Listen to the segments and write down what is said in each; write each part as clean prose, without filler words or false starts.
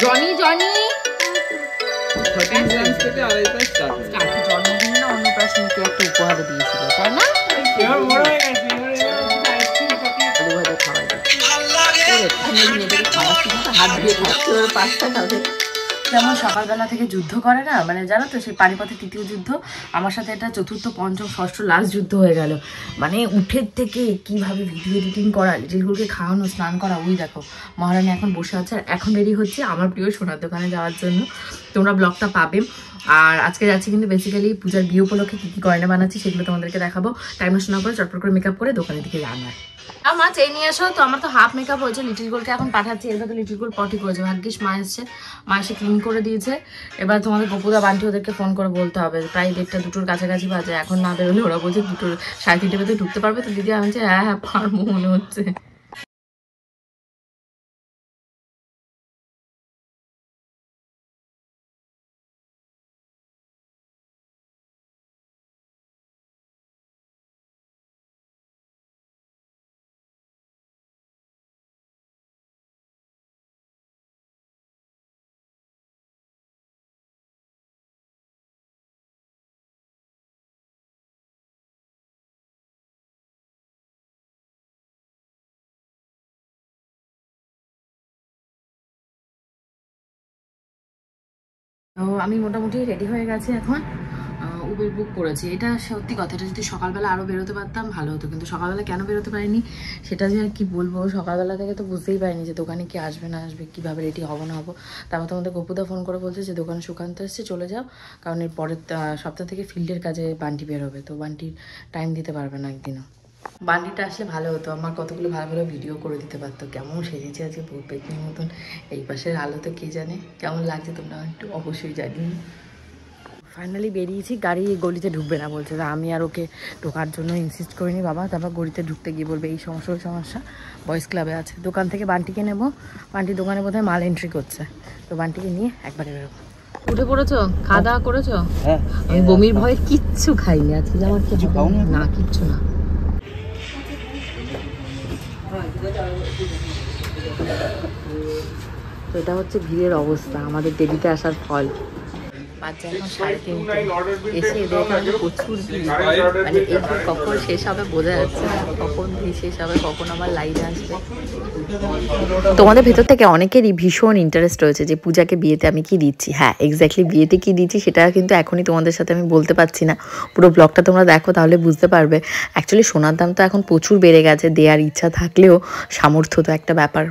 Johnny Johnny জন্মদিন না অন্নপ্রাশনকে একটা উপহার দিয়েছিল, তাই না? যেমন সকালবেলা থেকে যুদ্ধ করে না, মানে জানো তো সেই পানিপথের তৃতীয় যুদ্ধ, আমার সাথে এটা চতুর্থ পঞ্চম ষষ্ঠ লাস্ট যুদ্ধ হয়ে গেল। মানে উঠের থেকে কিভাবে ভিডিও এডিটিং করা, লিটিলগুলোকে খাওয়ানো, স্নান করা, ওই দেখো মহারানী এখন বসে আছে। আর এখন রেডি হচ্ছে আমার প্রিয় সোনার দোকানে যাওয়ার জন্য, তোমরা ব্লগটা পাবে। আর আজকে যাচ্ছি কিন্তু বেসিক্যালি পূজার বিয়ে উপলক্ষে কী কী গয়না বানাচ্ছি সেগুলো তোমাদেরকে দেখাবো। টাইম নষ্ট না করে চটপট করে মেকআপ করে দোকানের দিকে রান্নার মা চেয়ে নিয়ে এসো। তো আমার তো হাফ মেকআপ হয়েছে, লিটিল গোলকে এখন পাঠাচ্ছি। এবার তো লিটিল গোল পটি করেছে, ভাগ্যিস মা এসছে, মা এসে ক্লিন করে দিয়েছে। এবার তোমাদের গপুদা বান্টি ওদেরকে ফোন করে বলতে হবে, প্রায় 1:30 2টোর কাছাকাছি বাজে, এখন না বেরোলে ওরা বলছে 2টোর 3:30 বাজে ঢুকতে পারবে তো দিদি? আমি হ্যাঁ হ্যাঁ পারবো মনে হচ্ছে। তো আমি মোটামুটি রেডি হয়ে গেছি এখন, উবের বুক করেছি। এটা সত্যি কথা, এটা যদি সকালবেলা আরও বেরোতে পারতাম ভালো হতো, কিন্তু সকালবেলা কেন বেরোতে পারিনি সেটা যে আর কি বলবো। সকালবেলা থেকে তো বুঝতেই পারিনি যে দোকানে কি আসবে না আসবে, কীভাবে রেডি হবো না হবো। তারপর তোমাদের গপুদা ফোন করে বলছে যে দোকানে সুকান্ত এসছে, চলে যাও, কারণ এর পরের সপ্তাহ থেকে ফিল্ডের কাজে বান্টি বের হবে, তো বান্টির টাইম দিতে পারবে না একদিনও। বান্ডিটা আসলে ভালো হতো, আমার কতগুলো ভালো ভালো ভিডিও করে দিতে পারতো। কেমন সেজেছে আজকে পেটনির মতন, এই পাশের আলোতে কে জানে কেমন লাগছে, তোমরা একটু অবশ্যই জানি। ফাইনালি বেরিয়েছি, গাড়ি গলিতে ঢুকবে না বলছে, তা আমি আর ওকে ঢোকার জন্য ইনসিস্ট করিনি বাবা। তারপর গলিতে ঢুকতে গিয়ে বলবে এই সমস্যা ওই সমস্যা, বয়েজ ক্লাবে আছে। দোকান থেকে বান্টিকে নেবো, বান্টির দোকানে বোধহয় মাল এন্ট্রি করছে, তো বান্টিকে নিয়ে একবারে বেরোবো। উঠে পড়েছো? খাওয়া দাওয়া করেছো? আমি বমির ভয়ে কিচ্ছু খাইনি আজকে, আমার কিছু না, কিচ্ছু না। তো এটা হচ্ছে ভিড়ের অবস্থা, আমাদের দেরিতে আসার ফল। বাচ্চা এখন 3:30, এসে এদের এখানে প্রচুর ভিড়, মানে এই কখন শেষ হবে বোঝা যাচ্ছে না, কখন ভিড় শেষ হবে, কখন আমার লাইন আসবে। তোমাদের ভেতর থেকে অনেকেরই ভীষণ ইন্টারেস্ট রয়েছে যে পূজাকে বিয়েতে আমি কি দিচ্ছি। হ্যাঁ, এক্স্যাক্টলি বিয়েতে কি দিচ্ছি সেটা কিন্তু এখনই তোমাদের সাথে আমি বলতে পারছি না, পুরো ব্লগটা তোমরা দেখো তাহলে বুঝতে পারবে। অ্যাকচুয়ালি সোনার দাম তো এখন প্রচুর বেড়ে গেছে, দেওয়ার ইচ্ছা থাকলেও সামর্থ্য তো একটা ব্যাপার,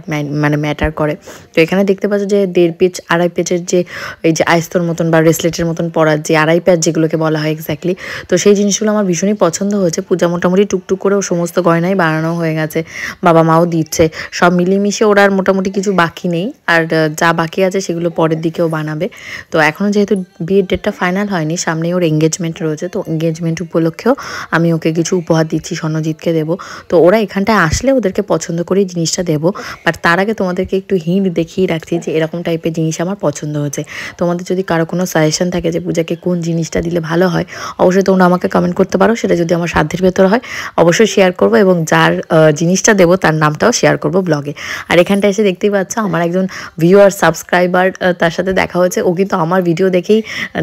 মানে ম্যাটার করে। তো এখানে দেখতে পাচ্ছ যে 1.5 পেজ 2.5 পেজের যে এই যে আয়স্তর মতন বা ব্রেসলেটের মতন পরার যে 2.5 পেজ যেগুলোকে বলা হয় এক্স্যাক্টলি, তো সেই জিনিসগুলো আমার ভীষণই পছন্দ হয়েছে। পূজা মোটামুটি টুকটুক করেও সমস্ত গয়নাই বানানো হয়ে গেছে, বাবা মাও দিচ্ছে, সব মিলিয়ে ওরা আর মোটামুটি কিছু বাকি নেই। আর যা বাকি আছে সেগুলো পরের দিকেও বানাবে। তো এখনও যেহেতু বিয়ের ডেটটা ফাইনাল হয়নি, সামনেই ওর এঙ্গেজমেন্ট রয়েছে, তো এঙ্গেজমেন্ট উপলক্ষেও আমি ওকে কিছু উপহার দিচ্ছি, স্বর্ণজিৎকে দেবো। তো ওরা এখানটায় আসলে ওদেরকে পছন্দ করেই জিনিসটা দেবো, বাট তার আগে তোমাদেরকে একটু হিন্ট দেখিয়ে রাখছি যে এরকম টাইপের জিনিস আমার পছন্দ হয়েছে। তোমাদের যদি কারো কোনো সাজেশন থাকে যে পূজাকে কোন জিনিসটা দিলে ভালো হয়, অবশ্যই তোমরা আমাকে কমেন্ট করতে পারো। সেটা যদি আমার সাধ্যের ভেতর হয় অবশ্যই শেয়ার করবো, এবং যার জিনিসটা দেবো তার নামটাও শেয়ার করবো ব্লগে। আর এখানটা এসে দেখতেই পাচ্ছ আমার একজন ভিউয়ার সাবস্ক্রাইবার, তার সাথে দেখা হয়েছে। ও কিন্তু আমার ভিডিও দেখেই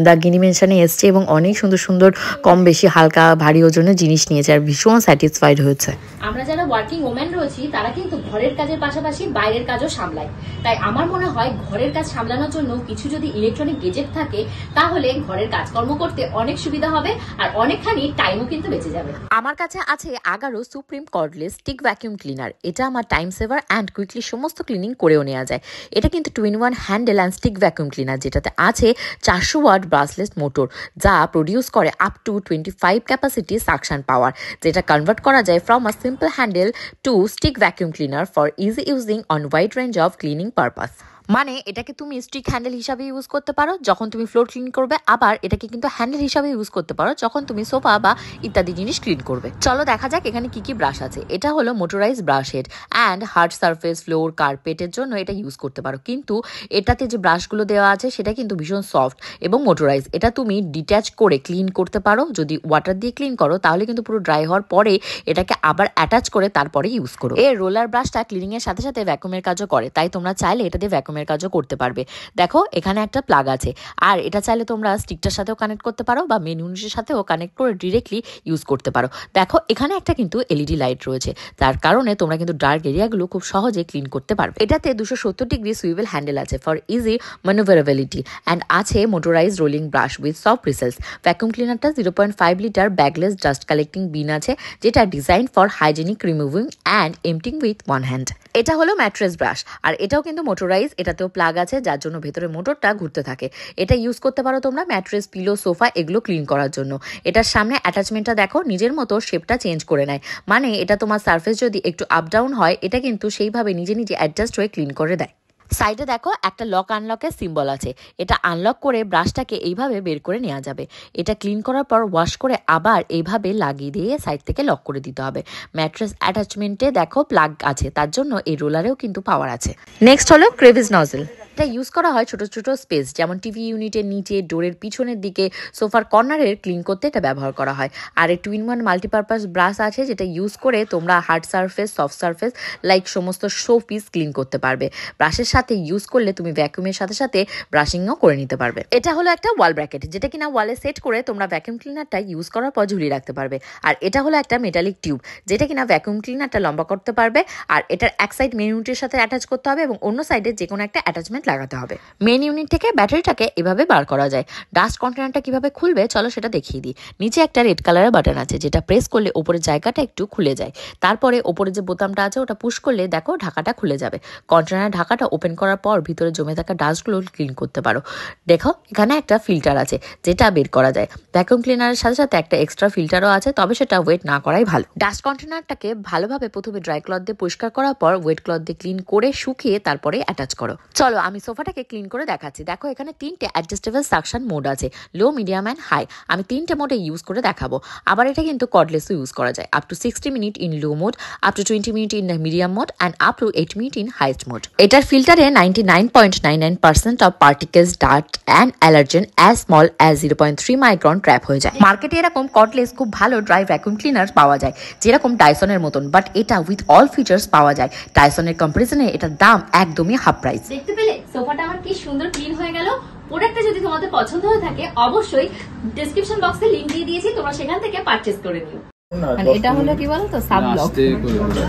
দ্য গিনি মেনশনে এসছে এবং অনেক সুন্দর সুন্দর কম বেশি হালকা ভারী ওজনের জিনিস নিয়েছে আর ভীষণ স্যাটিসফাইড হয়েছে। আমরা যারা ওয়ার্কিং ওমেন রয়েছি তারা কিন্তু ঘরের কাজের পাশাপাশি বাইরের কাজও সামলায়, তাই আমার মনে হয় ঘরের কাজ সামলানোর জন্য কিছু যদি ইলেকট্রনিক গেজেট থাকে তাহলে ঘরের কাজকর্ম করতে অনেক সুবিধা হবে আর অনেকখানি টাইমও কিন্তু বেঁচে যাবে। আমার কাছে আছে Agaro supreme cordless stick vacuum cleaner. এটা আমার টাইম সেভার অ্যান্ড কুইকলি সমস্ত ক্লিনিং করেও নেওয়া যায়। এটা কিন্তু 2-in-1 handle and stick vacuum cleaner, যেটাতে আছে 400 ওয়াট ব্রাসলেস মোটর, যা প্রডিউস করে up to 25 capacity suction power, যেটা কনভার্ট করা যায় from a simple handle to stick vacuum cleaner for easy using on wide range of cleaning purpose. মানে এটাকে তুমি স্টিক হ্যান্ডেল হিসাবে ইউজ করতে পারো যখন তুমি ফ্লোর ক্লিন করবে, আবার এটাকে কিন্তু হ্যান্ডেল হিসাবে ইউজ করতে পারো যখন তুমি সোফা বা ইত্যাদি জিনিস ক্লিন করবে। চলো দেখা যাক এখানে কি কি ব্রাশ আছে। এটা হলো motorise brush head and hard surface, floor, কার্পেটের জন্য এটা ইউজ করতে পারো, কিন্তু এটাতে যে ব্রাশগুলো দেওয়া আছে সেটা কিন্তু ভীষণ সফট এবং মোটরাইজ। এটা তুমি ডিট্যাচ করে ক্লিন করতে পারো, যদি ওয়াটার দিয়ে ক্লিন করো তাহলে কিন্তু পুরো ড্রাই হওয়ার পরে এটাকে আবার অ্যাটাচ করে তারপরে ইউজ করো। এর রোলার ব্রাশটা ক্লিনিং এর সাথে সাথে ভ্যাকুমের কাজও করে, তাই তোমরা চাইলে এটা দিয়ে ভ্যাকুমের ঘামের কাজও করতে পারবে। দেখো এখানে একটা প্লাগ আছে, আর এটা চাইলে তোমরা স্টিকটার সাথেও কানেক্ট করতে পারো বা মেন ইউনিটের সাথেও কানেক্ট করে ডিরেক্টলি ইউজ করতে পারো। দেখো এখানে একটা কিন্তু এলইডি লাইট রয়েছে, তার কারণে তোমরা কিন্তু ডার্ক এরিয়াগুলো খুব সহজে ক্লিন করতে পারবে। এটাতে 270 ডিগ্রি সুইভেল হ্যান্ডেল আছে ফর ইজি ম্যানুভারেবিলিটি অ্যান্ড আছে motorise rolling brush with soft bristles. Vacuum ক্লিনারটা 0.5 litre bagless dust collecting bin আছে, যেটা design for hygienic removing and emptying with one hand. এটা হলো ম্যাট্রেস ব্রাশ, আর এটাও কিন্তু মোটরাইজ, এটাতেও প্লাগ আছে যার জন্য ভেতরে মোটরটা ঘুরতে থাকে। এটা ইউজ করতে পারো তোমরা ম্যাট্রেস, পিলো, সোফা এগুলো ক্লিন করার জন্য। এটার সামনে অ্যাটাচমেন্টটা দেখো নিজের মতো শেপটা চেঞ্জ করে নেয়, মানে এটা তোমার সারফেস যদি একটু আপ ডাউন হয় এটা কিন্তু সেইভাবে নিজে নিজে অ্যাডজাস্ট হয়ে ক্লিন করে দেয়। সাইডে দেখো একটা লক আনলকের সিম্বল আছে, এটা আনলক করে ব্রাশটাকে এইভাবে বের করে নেওয়া যাবে। এটা ক্লিন করার পর ওয়াশ করে আবার এইভাবে লাগিয়ে দিয়ে সাইড থেকে লক করে দিতে হবে। ম্যাট্রেস অ্যাটাচমেন্টে দেখো প্লাগ আছে, তার জন্য এই রোলারেও কিন্তু পাওয়ার আছে। নেক্সট হলো ক্রেভিস নজল। এটা ইউজ করা হয় ছোট ছোট স্পেস, যেমন টিভি ইউনিটের নিচে, ডোরের পিছনের দিকে, সোফার কর্নারের ক্লিন করতে এটা ব্যবহার করা হয়। আর এই 2-in-1 মাল্টিপারপাস ব্রাশ আছে, যেটা ইউজ করে তোমরা hard surface, soft surface like সমস্ত শো পিস ক্লিন করতে পারবে। ব্রাশের সাথে ইউজ করলে তুমি ভ্যাকুমের সাথে সাথে ব্রাশিংও করে নিতে পারবে। এটা হলো একটা ওয়াল ব্র্যাকেট, যেটা কিনা ওয়ালে সেট করে তোমরা ভ্যাকুম ক্লিনারটা ইউজ করার পর ঝুলিয়ে রাখতে পারবে। আর এটা হলো একটা মেটালিক টিউব, যেটা কিনা ভ্যাকুম ক্লিনারটা লম্বা করতে পারবে। আর এটার এক সাইড মেন ইউনিটের সাথে অ্যাটাচ করতে হবে এবং অন্য সাইডে যে কোনো একটা অ্যাটাচমেন্ট লাগাতে হবে। মেন ইউনিট থেকে ব্যাটারিটাকে এভাবে বার করা যায়। ডাস্ট কন্টেনারটা কিভাবে খুলবে চলো সেটা দেখিয়ে দিই। নিচে একটা রেড কালারের বাটন আছে, যেটা প্রেস করলে ওপরের জায়গাটা একটু খুলে যায়। তারপরে ওপরে যে বোতামটা আছে ওটা পুশ করলে দেখো ঢাকাটা খুলে যাবে। কন্টেনারের ঢাকাটা ওপেন করার পর ভিতরে জমে থাকা ডাস্টগুলো ক্লিন করতে পারো। দেখো এখানে একটা ফিল্টার আছে, যেটা বের করা যায়। ভ্যাকুয়াম ক্লিনারের সাথে সাথে একটা এক্সট্রা ফিল্টারও আছে, তবে সেটা ওয়েট না করাই ভালো। ডাস্ট কন্টেনারটাকে ভালোভাবে প্রথমে ড্রাই ক্লথ দিয়ে পরিষ্কার করার পর ওয়েট ক্লথ দিয়ে ক্লিন করে শুকিয়ে তারপরে অ্যাটাচ করো। চলো আমি সোফাটাকে ক্লিন করে দেখাচ্ছি। দেখো এখানে 3টে অ্যাডজাস্টেবল সাকশন মোড আছে, লো, মিডিয়াম অ্যান্ড হাই। আমি 3টে মোডে ইউজ করে দেখাবো। আবার এটা কিন্তু কর্ডলেসও ইউজ করা যায়। Up to 60 minute in low mode, up to 20 minute in medium mode and up to 8 minute in highest mode. এটার ফিল্টারে 99.99% of particles, dust and allergen as small as 0.3 micron trap হয়ে যায়। মার্কেটে এরকম কর্ডলেস খুব ভালো ড্রাই ভ্যাকুয়াম ক্লিনার পাওয়া যায়, যেরকম ডাইসনের মতন, বাট এটা উইথ অল ফিচার্স পাওয়া যায়। ডাইসনের কম্পারিজনে এটার দাম একদমই হাফ প্রাইস। দেখতে পেলে সোফাটা আমার কি সুন্দর ক্লিন হয়ে গেল। প্রোডাক্টটা যদি তোমাদের পছন্দ হয়ে থাকে অবশ্যই ডেসক্রিপশন বক্সে লিংক দিয়ে দিয়েছি, তোমরা সেখান থেকে পারচেজ করে নিও। মানে এটা হলো কি বলো তো, সাব ব্লক।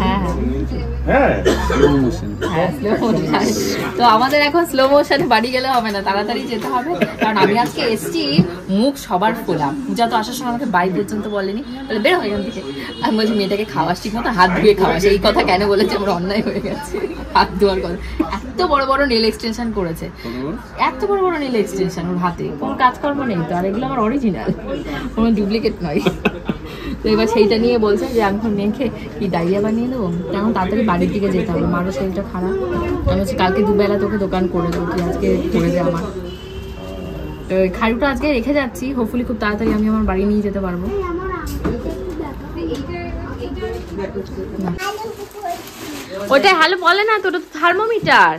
হ্যাঁ হ্যাঁ স্লো মোশন। তো আমাদের এখন স্লো মোশনে বাড়ি গেলে হবে না, তাড়াতাড়ি যেতে হবে, কারণ আমি আজকে এসছি মুখ সবার ফোলাম। পূজা তো আসার সময় আমাকে বাই পর্যন্ত বলেনি, বলে বের হয়ে এখান থেকে। আমি বলছি মেয়েটাকে খাওয়াস ঠিক মতো, হাত ধুয়ে খাওয়াস। এই কথা কেন বলেছে, আমার অন্যায় হয়ে গেছে হাত ধোয়ার কথা। এত বড় বড় নেল এক্সটেনশন করেছে, এত বড় বড় নেল এক্সটেনশন ওর হাতে, কোনো কাজকর্ম নেই তো। আর এগুলো আমার অরিজিনাল, কোনো ডুপ্লিকেট নয়। তো এবার সেইটা নিয়ে বলছে যে আমি মেখে কি ডাইরিয়া বানিয়ে দেবো, এখন তাড়াতাড়ি বাড়ির দিকে যেতে হবে, মারও শরীরটা খারাপ। আমি বলছি কালকে দুবেলা তোকে দোকান করে দেবো, তুই আজকে করে দে আমার। তো খাড়ুটা আজকে রেখে যাচ্ছি, হোপফুলি খুব তাড়াতাড়ি আমি আমার বাড়ি নিয়ে যেতে পারবো। ওটা হ্যালো বলে না, তোটা তো থার্মোমিটার,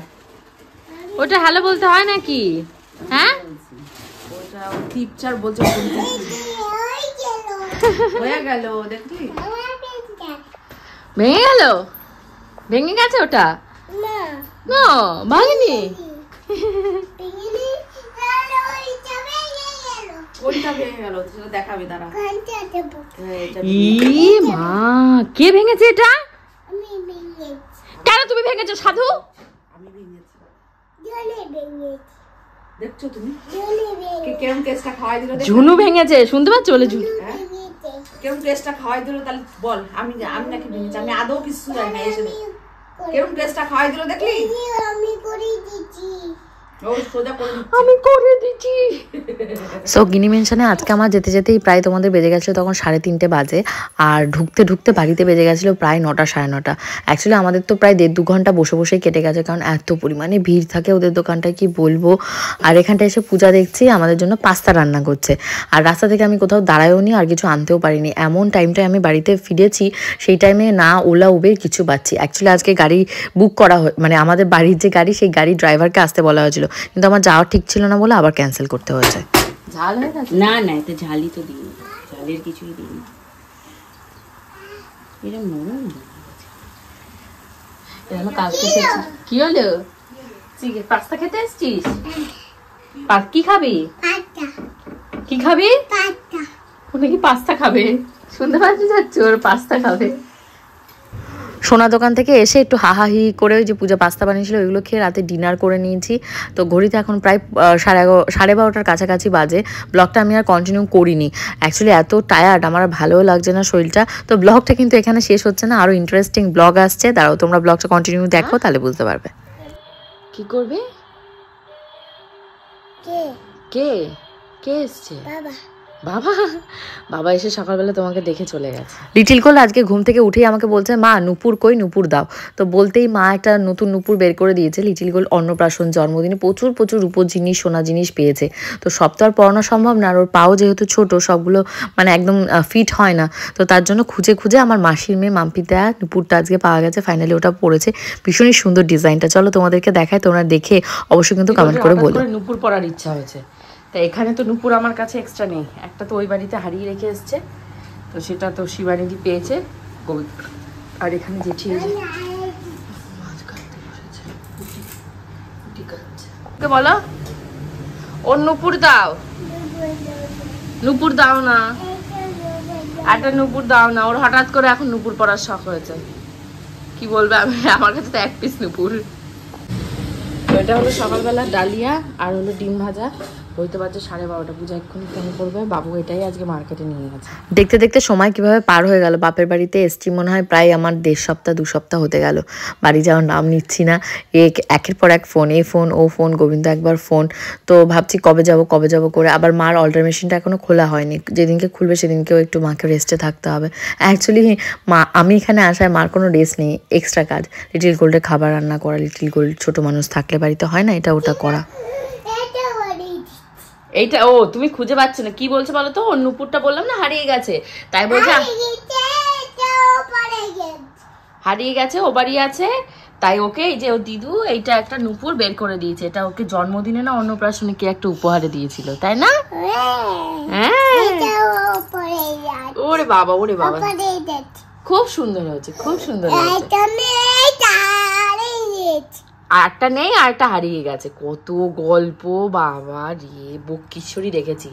ওটা হ্যালো বলতে হয় নাকি? হ্যাঁ ওটা টিপচার বলছে হয়ে গেল, দেখলি ভেঙে গেল, ভেঙে গেছে ওটা না ভাঙেনি। কে ভেঙেছে এটা? কেন তুমি ভেঙেছো সাধু? ঝুনু ভেঙেছে, শুনতে পাচ্ছ? বলে ঝুনু কেমন টেস্টটা খাওয়াই দিল, তাহলে বল। আমি নাকি ভেঙেছি, আমি আদৌ কিছু জানি না। এসে কেমন টেস্টটা খাওয়াই দিল দেখলি? আমি করে দিচ্ছি। সো গিনি মেনশনে আজকে আমার যেতে যেতেই প্রায় তোমাদের বেজে গেছিলো তখন 3:30 বাজে, আর ঢুকতে ঢুকতে বাড়িতে বেজে গেছিলো প্রায় 9টা 9:30। অ্যাকচুয়ালি আমাদের তো প্রায় 1.5-2 ঘন্টা বসে বসেই কেটে গেছে, কারণ এত পরিমাণে ভিড় থাকে ওদের দোকানটায় কি বলবো। আর এখানটা এসে পূজা দেখছি আমাদের জন্য পাস্তা রান্না করছে, আর রাস্তা থেকে আমি কোথাও দাঁড়ায়ও নি আর কিছু আনতেও পারিনি। এমন টাইমটায় আমি বাড়িতে ফিরেছি, সেই টাইমে না ওলা উবের কিছু পাচ্ছি। অ্যাকচুয়ালি আজকে গাড়ি বুক করা মানে আমাদের বাড়ির যে গাড়ি, সেই গাড়ি ড্রাইভারকে আসতে বলা হয়েছিল, কিন্তু আমার যাওয়া ঠিক ছিল না বলে আবার ক্যান্সেল করতে হয়েছে। ঝাল হয়ে গেছে? না না, এতে ঝালই তো দিই, ঝালের কিছুই দিই না। এরকম নরম কালকে কি হলো? পাস্তা খেতে এসছিস? কি খাবি? কি খাবি? ও নাকি পাস্তা খাবে, শুনতে পাচ্ছি যাচ্ছে ওর পাস্তা খাবে। সোনা দোকান থেকে এসে একটু হাহাহি করে ওই যে পূজা পাস্তা বানিয়েছিল ওইগুলো খেয়ে রাতে ডিনার করে নিয়েছি। তো ঘড়িতে এখন প্রায় 11:30 কাছাকাছি বাজে। ব্লগটা আমি আর কন্টিনিউ করিনি, অ্যাকচুয়ালি এত টায়ার্ড, আমার ভালোও লাগছে না শরীরটা। তো ব্লগটা কিন্তু এখানে শেষ হচ্ছে না, আরও ইন্টারেস্টিং ব্লগ আসছে, দাঁড়াও তোমরা ব্লগটা কন্টিনিউ দেখো, তাহলে বুঝতে পারবে। কি করবে? কে কে এসছে? বাবা বাবা এসে সকালবেলা তোমাকে দেখে চলে গেছে। লিটিল গোল আজকে ঘুম থেকে উঠেই আমাকে বলছে, মা নুপুর কই, নুপুর দাও। তো বলতেই মা একটা নতুন নুপুর বের করে দিয়েছে। লিটিল গোল অন্নপ্রাশন জন্মদিনে প্রচুর প্রচুর রূপোর জিনিস, সোনা জিনিস পেয়েছে। তো সব তো আর পরানো সম্ভব না, আর ওর পাও যেহেতু ছোট, সবগুলো মানে একদম ফিট হয় না। তো তার জন্য খুঁজে খুঁজে আমার মাসির মেয়ে মাম্পি দেয়া নুপুরটা আজকে পাওয়া গেছে, ফাইনালি ওটা পড়েছে। ভীষণই সুন্দর ডিজাইনটা, চলো তোমাদেরকে দেখায়, তোমরা দেখে অবশ্যই কিন্তু কমেন্ট করে বলো। নুপুর পরার ইচ্ছা হয়েছে, তা এখানে তো নুপুর আমার কাছে এক্সট্রা নেই, একটা তো ওই বাড়িতে হারিয়ে রেখে এসছে, তো সেটা তো শিবানীদি পেয়েছে। আর এখানে জেঠি বলো, ওর নুপুর দাও, নুপুর দাও না, একটা নুপুর দাও না। ওর হঠাৎ করে এখন নুপুর পরার শখ হয়েছে, কি বলবে, আমি আমার কাছে তো এক পিস নুপুর। তো এটা হলো সকালবেলা ডালিয়া আর হলো ডিম ভাজা। বইতে পারছে 12:30, পূজা এক্ষুনি ফোন করবে, বাবু এটাই আজকে মার্কেটে নিয়ে গেছে। দেখতে দেখতে সময় কিভাবে পার হয়ে গেল। বাপের বাড়িতে এসছি মনে হয় প্রায় আমার 1.5 সপ্তাহ 2 সপ্তাহ হতে গেল। বাড়ি যাওয়ার নাম নিচ্ছি না, একের পর এক ফোন, এই ফোন ও ফোন, গোবিন্দ একবার ফোন। তো ভাবছি কবে যাব করে। আবার মার অল্টার মেশিনটা এখনো খোলা হয়নি, যেদিনকে খুলবে সেদিনকেও একটু মাকে রেস্টে থাকতে হবে। অ্যাকচুয়ালি আমি এখানে আসায় মার কোনো রেস্ট নেই, এক্সট্রা কাজ, লিটিল গোল্ডের খাবার রান্না করা, লিটিল গোল্ড ছোট মানুষ থাকলে বাড়িতে হয় না এটা ওটা করা। এইটা ও তুমি খুঁজে পাচ্ছ না, কি বলছো বলো তো? ওর নুপুরটা বললাম না হারিয়ে গেছে, তাই বলছে হারিয়ে গেছে, ও বাড়ি আছে, তাই ওকে এই যে ও দিদু এইটা একটা নুপুর বের করে দিয়েছে। এটা ওকে জন্মদিনে না অন্নপ্রাশনে কি একটা উপহারে দিয়েছিল, তাই না? ওরে বাবা, ওরে বাবা, খুব সুন্দর হয়েছে, খুব সুন্দর হয়েছে। আরেকটা নেই, আরেকটা হারিয়ে গেছে। কত গল্প বাবা রে, বক্কিশ্বরী দেখেছি,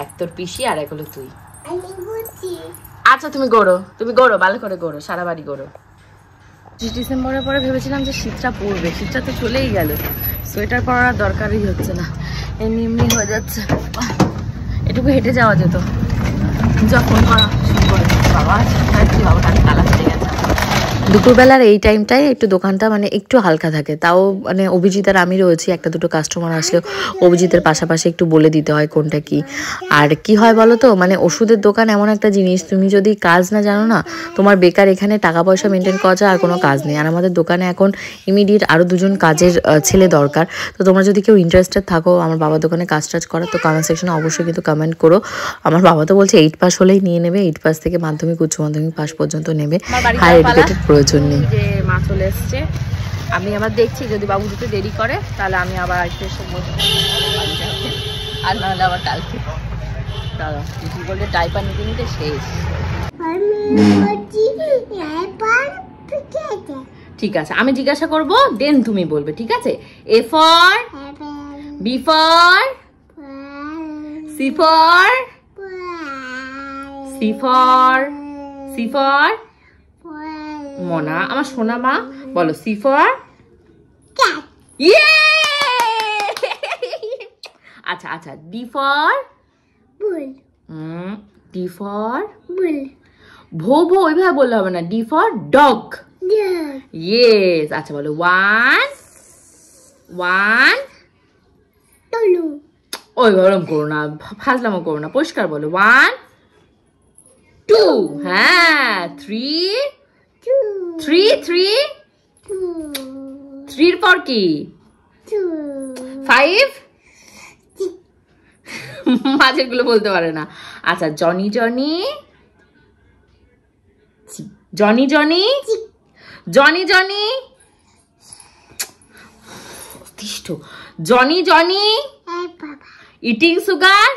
এক তোর পিসি আর এক হলো তুই। আচ্ছা তুমি গড়ো ভালো করে গড়ো, সারা বাড়ি গড়ো। ডিসেম্বরের পরে ভেবেছিলাম যে শীতটা পড়বে, শীতটা তো চলেই গেল, সোয়েটার পরার দরকারই হচ্ছে না, এমনি এমনি হয়ে যাচ্ছে। এটুকু হেঁটে যাওয়া যেত যখন করা শুরু করে। বাবা আমি কালা হয়ে গেছে। দুপুরবেলার এই টাইমটায় একটু দোকানটা মানে একটু হালকা থাকে, তাও মানে অভিজিৎ আর আমি রয়েছি, একটা দুটো কাস্টমার আসলেও অভিজিতের পাশাপাশি একটু বলে দিতে হয় কোনটা কি। আর কি হয় বলো তো, মানে ওষুধের দোকান এমন একটা জিনিস, তুমি যদি কাজ না জানো না, তোমার বেকার এখানে টাকা পয়সা মেনটেন করা যায় আর কোনো কাজ নেই। আর আমাদের দোকানে এখন ইমিডিয়েট আরও 2জন কাজের ছেলে দরকার। তো তোমরা যদি কেউ ইন্টারেস্টেড থাকো আমার বাবার দোকানে কাজ টাজ করা, তো কমেন্ট সেকশনে অবশ্যই কিন্তু কমেন্ট করো। আমার বাবা তো বলছে 8 পাস হলেই নিয়ে নেবে, 8 পাস থেকে মাধ্যমিক উচ্চ মাধ্যমিক পাস পর্যন্ত নেবে, হায়ার এডুকেটেড প্রয়োজন নেই। যে মা চলে এসছে, আমি আবার দেখছি যদি বাবু দিতে দেরি করে তাহলে আমি আবার একটু আর নাহলে আবার কালকে। দাদা কি বলতে ডাইপার নিতে নিতে শেষ। ঠিক আছে, আমি জিজ্ঞাসা করব, দেন তুমি বলবে, ঠিক আছে? A for B for C for C for C for মনা, আমার সোনা মা, বলো সি ফর ইয়ে। আচ্ছা আচ্ছা, D for bull, D for bull, ভো ভো ওইভাবে বললে হবে না, ডি ফর ডগ, ইয়েস। আচ্ছা বলো 1 ওই গরম করো না, ফাজলামো করো না, পরিষ্কার বলো 1 2, হ্যাঁ 3 3 পর কি 5, মাঝের গুলো বলতে পারে না। আচ্ছা Johnny Johnny Johnny Johnny Johnny Johnny তিষ্ঠ জনি জনি ইটিং সুগার।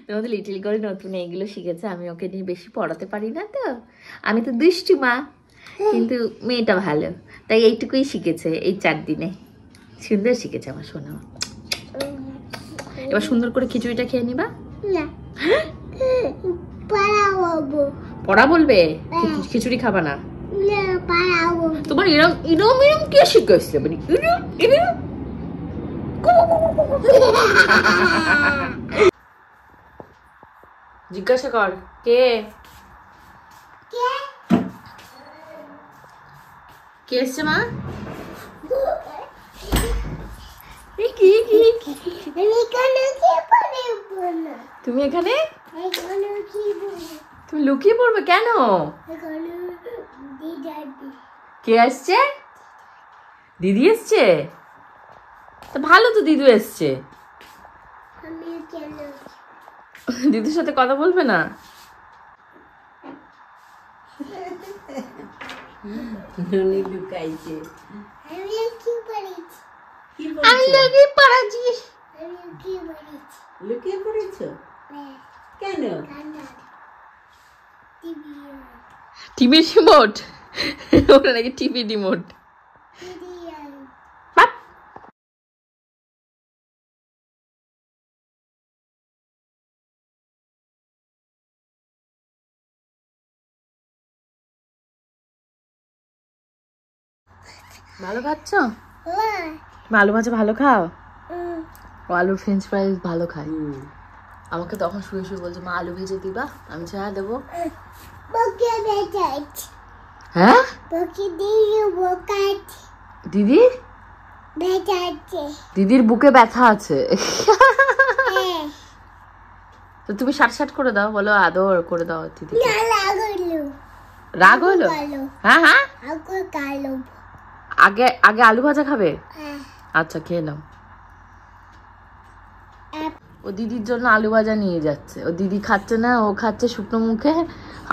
তোমাদের লিটিল করে নতুন এইগুলো শিখেছে, আমি ওকে নিয়ে বেশি পড়াতে পারি না, তো আমি তো দুষ্টু মা, কিন্তু মেয়েটা ভালো। তাই এইটুকুই শিখেছে এই 4 দিনে। সুন্দর শিখেছে আমার সোনা। এবার সুন্দর করে খিচুড়িটা খেয়ে নিবা। পড়া বলবে, খিচুড়ি খাবা না। তোমার এরম এরম এরম কে শিখাইছে? মানে জিজ্ঞাসা কর কে কে এসছে মা? তুমি এখানে তুমি লুকিয়ে পড়বে কেন? কে আসছে? দিদি এসছে? তো ভালো তো, দিদু এসছে। দিদির সাথে কথা বলবে না? লুকাইছে। লুকিয়ে পড়েছ কেন? টিভি রিমোট, ওটা নাকি টিভি রিমোট। ভালো খাচ্ছ? আলু ভাজা ভালো খাও? ও আলুর ফ্রেঞ্চ ফ্রাইজ ভালো খায়। আমাকে তখন শুয়ে শুয়ে বলছে মা আলু ভেজে দিবা। আমি হ্যাঁ দেবো। হ্যাঁ দিদি, দিদির বুকে ব্যথা আছে। তো তুমি শাট করে দাও, বলো আদর করে দাও দিদি। রাগ হলো? হ্যাঁ হ্যাঁ, আগে আগে আলু ভাজা খাবে? আচ্ছা খেয়ে নাও। ও দিদির জন্য আলু ভাজা নিয়ে যাচ্ছে। ও দিদি খাচ্ছে না, ও খাচ্ছে শুকনো মুখে।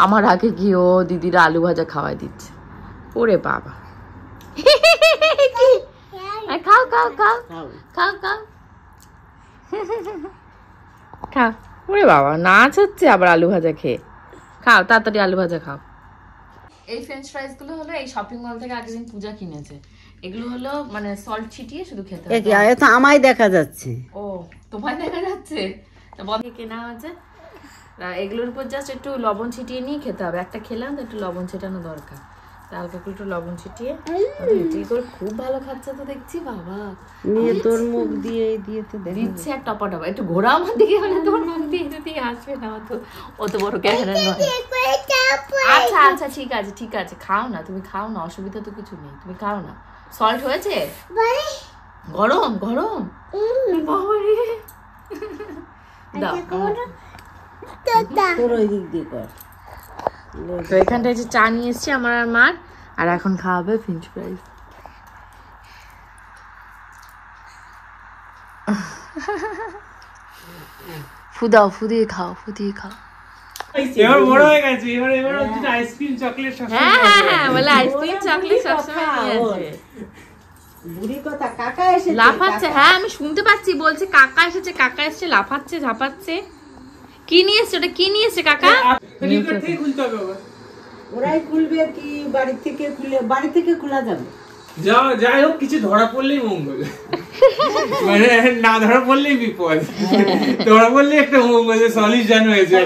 আমার আগে গিয়ে ও দিদির আলু ভাজা খাওয়াই দিচ্ছে। ওরে বাবা, খাও খাও খাও খাও খাও খাও। ওরে বাবা, নাচ হচ্ছে আবার আলু ভাজা খেয়ে। খাও তাড়াতাড়ি আলু ভাজা খাও। এই ফ্রেঞ্চ ফ্রাইজ গুলো হলো এই শপিং মল থেকে আগের দিন পূজা কিনেছে। এগুলো হলো মানে সল্ট ছিটিয়ে শুধু খেতে হবে। তো আমায় দেখা যাচ্ছে। ও তোমায় দেখা যাচ্ছে? বন্ধে কেনা আছে, এগুলোর উপর জাস্ট একটু লবণ ছিটিয়ে নিয়ে খেতে হবে। একটা খেলাম তো একটু লবণ ছিটানো দরকার। হালকা একটু লবণ ছিটিয়ে। খুব ভালো খাচ্ছে তো দেখছি। বাবা নিয়ে তোর মুখ দিয়ে দিয়ে তো দিচ্ছে আর টপা টপা। একটু ঘোরা আমার দিকে হলে তোর মুখ দিয়ে যদি আসবে না, অত বড় ক্যামেরা নয়। আচ্ছা আচ্ছা ঠিক আছে ঠিক আছে, খাও না তুমি, খাও না, অসুবিধা তো কিছু নেই, তুমি খাও না। সল্ট হয়েছে? গরম গরম তোর ওই দিক দিয়ে কর। তো এখানটায় যে চা নিয়ে এসছি আমার আর মার, আর এখন খাওয়াবে ফ্রেঞ্চ ফ্রাইজ। ফুদাও, ফুদিয়ে খাও, ফুদিয়ে খাও। এবার বড় হয়ে গেছে, এবার আইসক্রিম চকলেট সব। হ্যাঁ হ্যাঁ হ্যাঁ, বলে আইসক্রিম চকলেট সবসময় নিয়ে আসে। বুড়ি কথা, কাকা এসেছে, লাফাচ্ছে। হ্যাঁ আমি শুনতে পাচ্ছি, বলছে কাকা এসেছে, কাকা এসেছে, লাফাচ্ছে ঝাপাচ্ছে। কি নিয়ে এসছে ওটা? কি নিয়ে এসছে কাকা? খুলতে হবে আবার। ওরাই খুলবে কি বাড়ি থেকে খুলে? বাড়ি থেকে খোলা যাবে। যাই হোক, কিছু ধরা পড়লেই মঙ্গল। মানে না ধরা পড়লেই বিপদ, ধরা পড়লে একটা মঙ্গল, সলিউশন হয়েছে।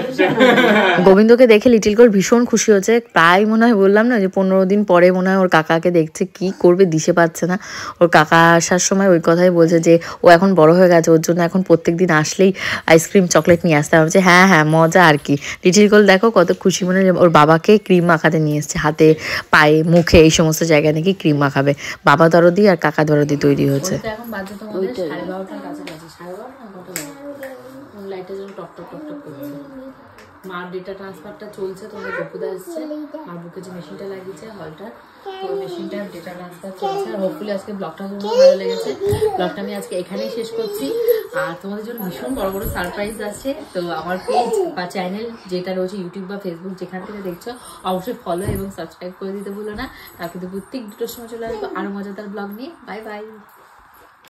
গোবিন্দকে দেখে লিটিল কোর ভীষণ খুশি হচ্ছে। প্রায় মনে হয় বললাম না যে 15 দিন পরে মনে হয় ওর কাকাকে দেখছে। কি করবে দিশে পাচ্ছে না। ওর কাকা আসার সময় ওই কথাই বলছে যে ও এখন বড় হয়ে গেছে, ওর জন্য এখন প্রত্যেকদিন আসলেই আইসক্রিম চকলেট নিয়ে আসতে হবে। হ্যাঁ হ্যাঁ মজা আর কি। লিটিল কোর দেখো কত খুশি মনে, ওর বাবাকে ক্রিম মাখাতে নিয়ে এসছে। হাতে পায়ে মুখে এই সমস্ত জায়গায় নাকি ক্রিম মাখাবে। বাবা দরদি আর কাকা দরদি তৈরি হচ্ছে। এখন বাজে তোমাদের 12:30টার কাছাকাছি। 12:30 না কত বাজে? লাইটের জন্য টক টক টক টক করছে। মার ডেটা ট্রান্সফারটা চলছে, তোমাদের গপুদা এসছে। মার বুকে যে মেশিনটা লাগিয়েছে হলটার, তো মেশিনটার ডেটা ট্রান্সফার চলছে। আর হোপফুলি আজকে ব্লগটা তোমাদের ভালো লেগেছে। ব্লগটা আমি আজকে এখানেই শেষ করছি। আর তোমাদের জন্য ভীষণ বড় বড় সারপ্রাইজ আছে। তো আমার পেজ বা চ্যানেল যেটা রয়েছে ইউটিউব বা ফেসবুক যেখান থেকে দেখছো, অবশ্যই ফলো এবং সাবস্ক্রাইব করে দিতে ভুলো না। তারপরে প্রত্যেক দুটোর সময় চলে আসবো আরো মজাদার ব্লগ নিয়ে। Bye bye.